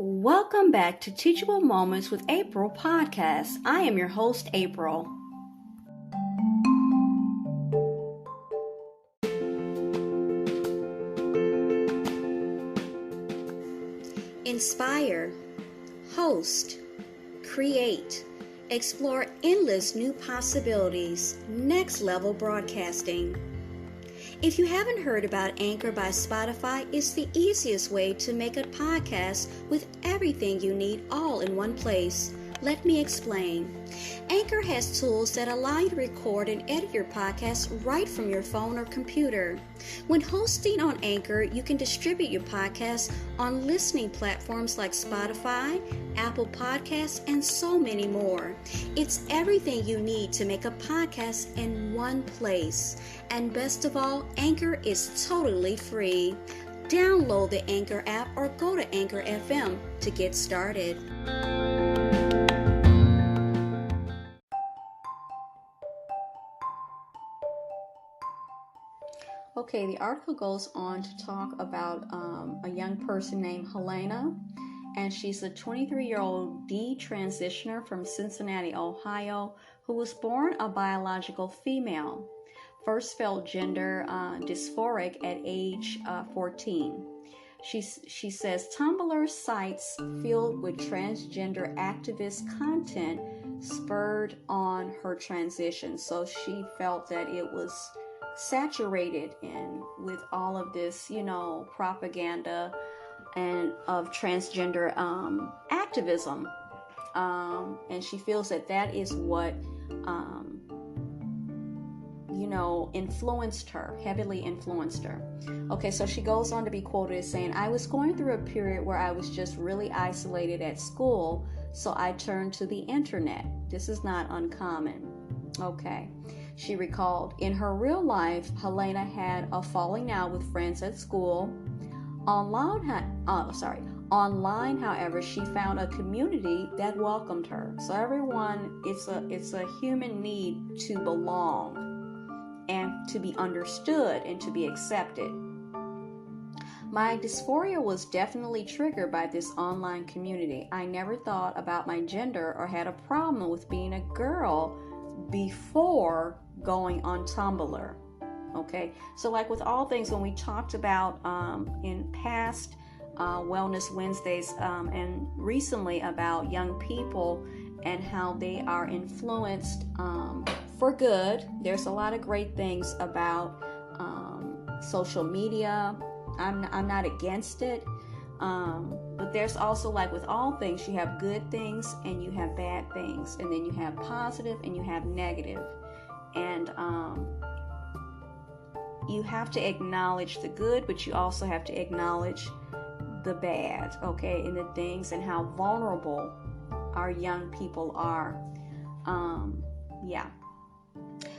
Welcome back to Teachable Moments with April podcast. I am your host, April. Inspire, host, create, explore endless new possibilities, next level broadcasting. If you haven't heard about Anchor by Spotify, it's the easiest way to make a podcast with everything you need all in one place. Let me explain. Anchor has tools that allow you to record and edit your podcast right from your phone or computer. When hosting on Anchor, you can distribute your podcast on listening platforms like Spotify, Apple Podcasts, and so many more. It's everything you need to make a podcast in one place. And best of all, Anchor is totally free. Download the Anchor app or go to Anchor FM to get started. Okay, the article goes on to talk about a young person named Helena, and she's a 23-year-old detransitioner from Cincinnati, Ohio, who was born a biological female. First felt gender dysphoric at age 14. She says Tumblr sites filled with transgender activist content spurred on her transition. So she felt that it was saturated in with all of this, propaganda and of transgender activism. And she feels that is what heavily influenced her. Okay, so she goes on to be quoted as saying, I was going through a period where I was just really isolated at school, so I turned to the internet. This is not uncommon. Okay. She recalled, in her real life, Helena had a falling out with friends at school. Online, however, she found a community that welcomed her. So everyone, it's a human need to belong and to be understood and to be accepted. My dysphoria was definitely triggered by this online community. I never thought about my gender or had a problem with being a girl before going on Tumblr. Okay, so like with all things, when we talked about in past Wellness Wednesdays and recently about young people and how they are influenced for good. There's a lot of great things about social media. I'm not against it, but there's also, like with all things, you have good things and you have bad things, and then you have positive and you have negative, and you have to acknowledge the good, but you also have to acknowledge the bad, okay, and the things and how vulnerable our young people are.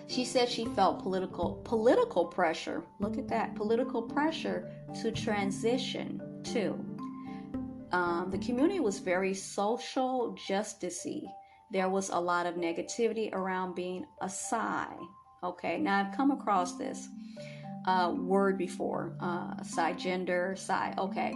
She said she felt political pressure. Look at that, political pressure to transition too. The community was very social justice-y. There was a lot of negativity around being a psi. Okay, now I've come across this word before, cisgender, psi. Okay,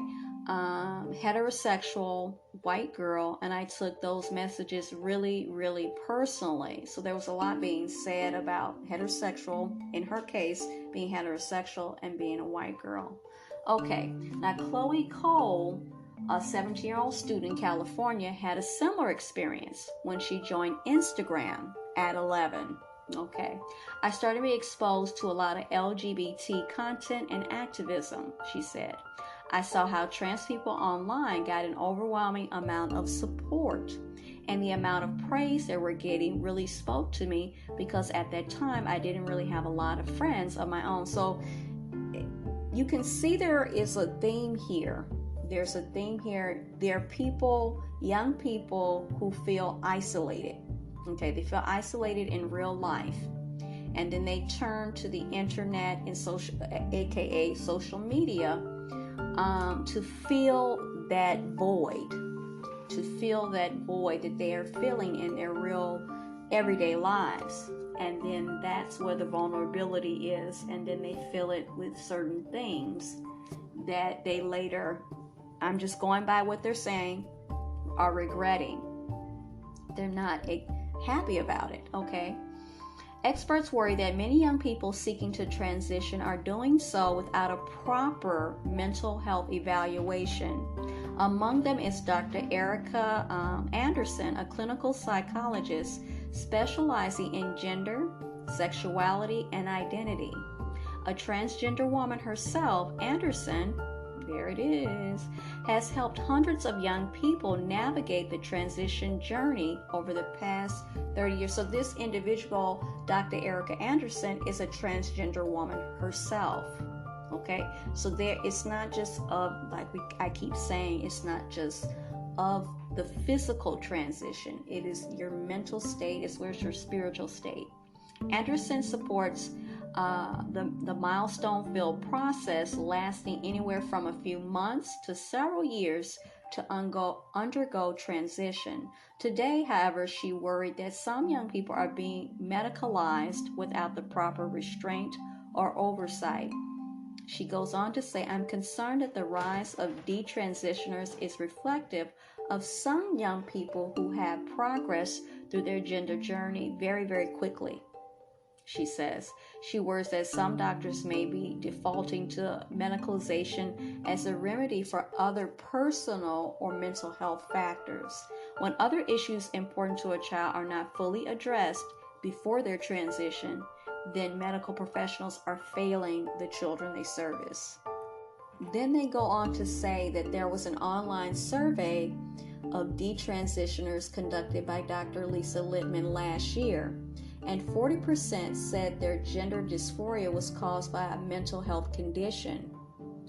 heterosexual white girl, and I took those messages really, really personally. So there was a lot being said about heterosexual, in her case, being heterosexual and being a white girl. Okay, now Chloe Cole, a 17-year-old student in California, had a similar experience when she joined Instagram at 11. Okay, I started to be exposed to a lot of LGBT content and activism, she said. I saw how trans people online got an overwhelming amount of support, and the amount of praise they were getting really spoke to me, because at that time I didn't really have a lot of friends of my own. So you can see there is a theme here. There's a theme here. There are people, young people, who feel isolated. Okay, they feel isolated in real life, and then they turn to the internet and aka social media, to fill that void, that they are feeling in their real everyday lives. And then that's where the vulnerability is, and then they fill it with certain things that they later I'm just going by what they're saying, are regretting. They're not happy about it, okay? Experts worry that many young people seeking to transition are doing so without a proper mental health evaluation. Among them is Dr. Erica Anderson, a clinical psychologist specializing in gender, sexuality, and identity. A transgender woman herself, Anderson, there it is, has helped hundreds of young people navigate the transition journey over the past 30 years. So this individual, Dr. Erica Anderson, is a transgender woman herself. Okay, so it's not just I keep saying, it's not just of the physical transition. It is your mental state, it's where's your spiritual state. Anderson supports the milestone-filled process lasting anywhere from a few months to several years to undergo transition. Today, however, she worried that some young people are being medicalized without the proper restraint or oversight. She goes on to say, I'm concerned that the rise of detransitioners is reflective of some young people who have progressed through their gender journey very, very quickly. She says she worries that some doctors may be defaulting to medicalization as a remedy for other personal or mental health factors. When other issues important to a child are not fully addressed before their transition, then medical professionals are failing the children they service. Then they go on to say that there was an online survey of detransitioners conducted by Dr. Lisa Littman last year, and 40% said their gender dysphoria was caused by a mental health condition.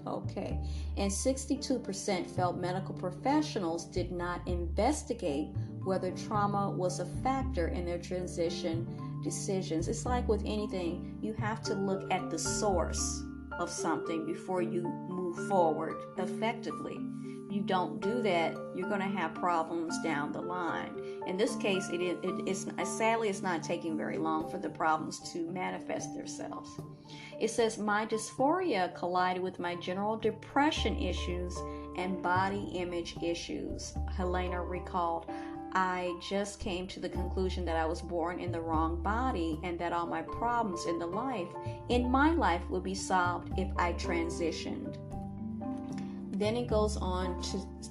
Okay, and 62% felt medical professionals did not investigate whether trauma was a factor in their transition decisions. It's like with anything, you have to look at the source of something before you move forward effectively. You don't do that, you're going to have problems down the line. In this case, sadly, it's not taking very long for the problems to manifest themselves. It says, my dysphoria collided with my general depression issues and body image issues. Helena recalled, I just came to the conclusion that I was born in the wrong body and that all my problems in my life would be solved if I transitioned. Then it goes on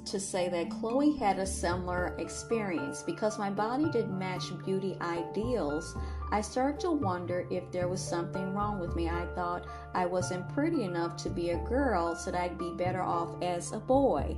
to say that Chloe had a similar experience. Because my body didn't match beauty ideals, I started to wonder if there was something wrong with me. I thought I wasn't pretty enough to be a girl, so that I'd be better off as a boy.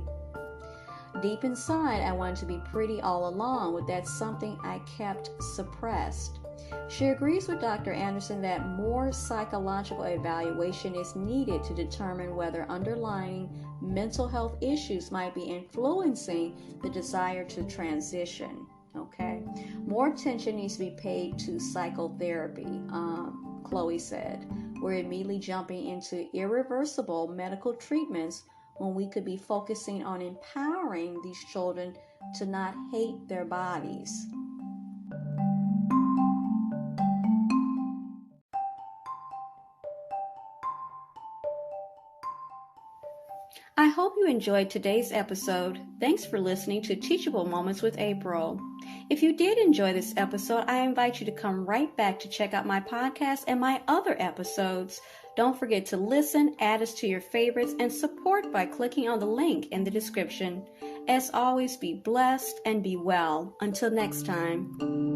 Deep inside, I wanted to be pretty all along, but that's something I kept suppressed. She agrees with Dr. Anderson that more psychological evaluation is needed to determine whether underlying mental health issues might be influencing the desire to transition. Okay, more attention needs to be paid to psychotherapy, Chloe said. We're immediately jumping into irreversible medical treatments when we could be focusing on empowering these children to not hate their bodies. I hope you enjoyed today's episode. Thanks for listening to Teachable Moments with April. If you did enjoy this episode, I invite you to come right back to check out my podcast and my other episodes. Don't forget to listen, add us to your favorites, and support by clicking on the link in the description. As always, be blessed and be well. Until next time.